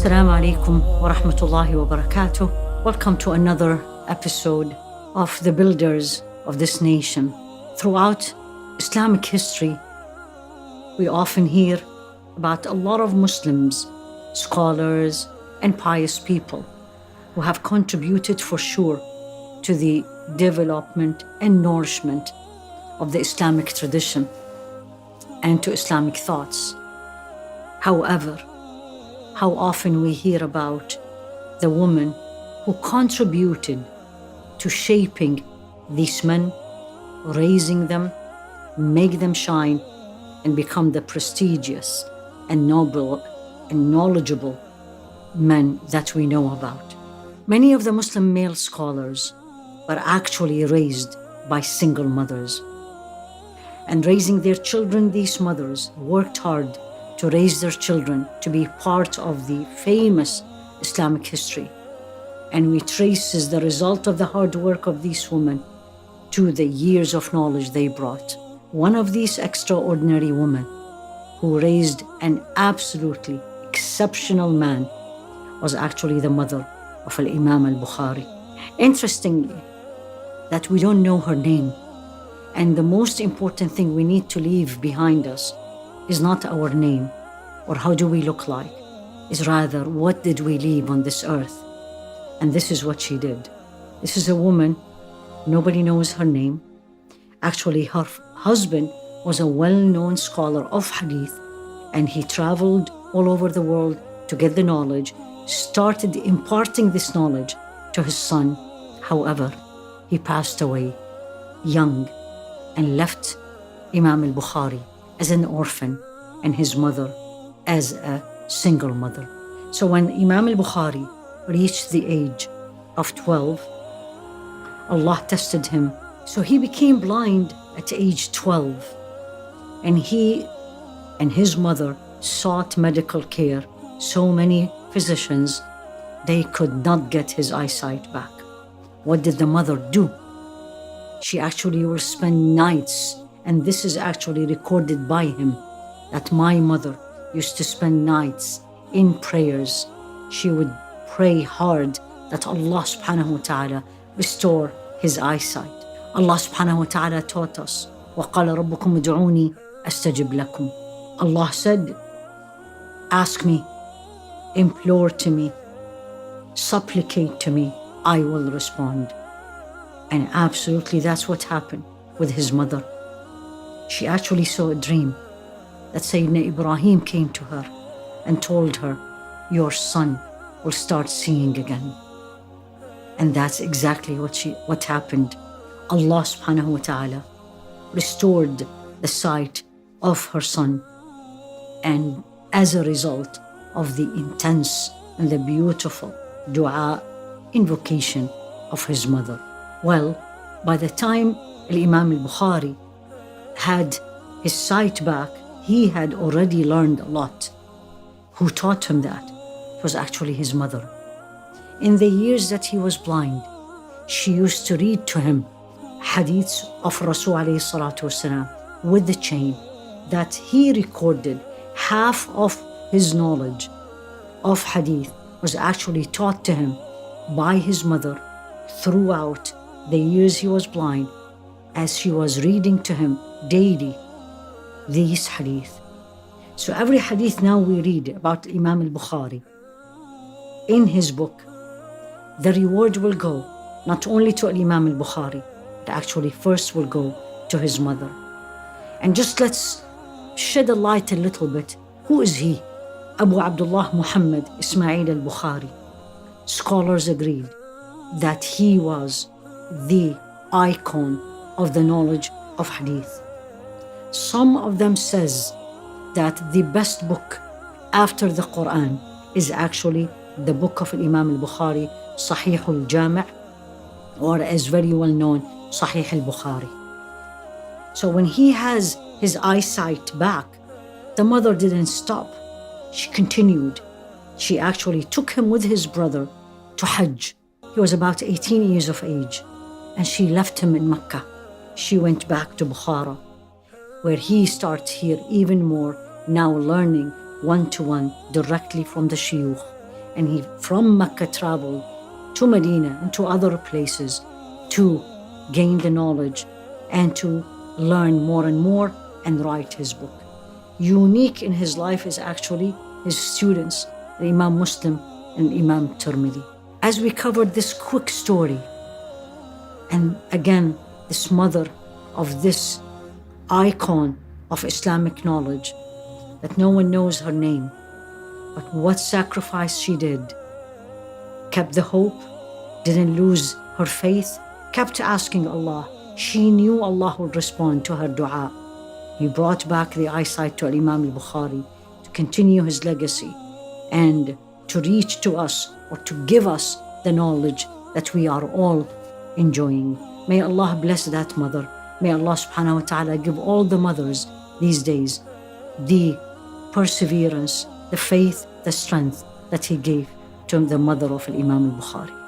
Assalamu alaikum wa rahmatullahi wa barakatuh. Welcome to another episode of the builders of this nation. Throughout Islamic history, we often hear about a lot of Muslims, scholars, and pious people who have contributed for sure to the development and nourishment of the Islamic tradition and to Islamic thoughts. However, how often we hear about the woman who contributed to shaping these men, raising them, make them shine, and become the prestigious and noble and knowledgeable men that we know about. Many of the Muslim male scholars were actually raised by single mothers. And raising their children, these mothers worked hard to raise their children to be part of the famous Islamic history. And we trace as the result of the hard work of these women to the years of knowledge they brought. One of these extraordinary women who raised an absolutely exceptional man was actually the mother of Imam al Bukhari. Interestingly, that we don't know her name. And the most important thing we need to leave behind us is not our name or how do we look like, is rather what did we leave on this earth. And this is what she did. This is a woman, nobody knows her name. Actually, her husband was a well-known scholar of hadith, and he traveled all over the world to get the knowledge, started imparting this knowledge to his son. However, he passed away young and left Imam al Bukhari as an orphan and his mother as a single mother. So when Imam al Bukhari reached the age of 12, Allah tested him. So he became blind at age 12. And he and his mother sought medical care. So many physicians, they could not get his eyesight back. What did the mother do? She actually will spend nights, and this is actually recorded by him, that my mother used to spend nights in prayers. She would pray hard that Allah subhanahu wa ta'ala restore his eyesight. Allah subhanahu wa ta'ala taught us, وَقَالَ رَبُّكُمْ ادْعُونِي أَسْتَجِبْ لَكُمْ. Allah said, ask me, implore to me, supplicate to me, I will respond. And absolutely that's what happened with his mother. She actually saw a dream that Sayyidina Ibrahim came to her and told her, your son will start seeing again. And that's exactly what happened. Allah subhanahu wa ta'ala restored the sight of her son. And as a result of the intense and the beautiful dua, invocation of his mother. Well, by the time Imam al Bukhari had his sight back, he had already learned a lot. Who taught him that? It was actually his mother. In the years that he was blind, she used to read to him hadiths of Rasul alayhi salatu wasalam with the chain that he recorded. Half of his knowledge of hadith was actually taught to him by his mother throughout the years he was blind, as she was reading to him daily these hadith. So every hadith now we read about Imam al Bukhari in his book, the reward will go not only to Imam al Bukhari, but actually first will go to his mother. And just let's shed a light a little bit. Who is he? Abu Abdullah Muhammad Ismail al Bukhari. Scholars agreed that he was the icon of the knowledge of hadith. Some of them says that the best book after the Quran is actually the book of Imam al Bukhari, Sahih al Jami', or as very well known, Sahih al Bukhari. So when he has his eyesight back, the mother didn't stop. She continued. She actually took him with his brother to Hajj. He was about 18 years of age, and she left him in Mecca. She went back to Bukhara, where he starts here even more, now learning one-to-one directly from the shuyukh. And he, from Mecca, traveled to Medina and to other places to gain the knowledge and to learn more and more and write his book. Unique in his life is actually his students, the Imam Muslim and Imam Tirmidhi. As we covered this quick story, and again, this mother of this icon of Islamic knowledge, that no one knows her name, but what sacrifice she did, kept the hope, didn't lose her faith, kept asking Allah. She knew Allah would respond to her dua. He brought back the eyesight to Imam al Bukhari to continue his legacy and to reach to us or to give us the knowledge that we are all enjoying. May Allah bless that mother. May Allah subhanahu wa ta'ala give all the mothers these days the perseverance, the faith, the strength that He gave to the mother of Imam al Bukhari.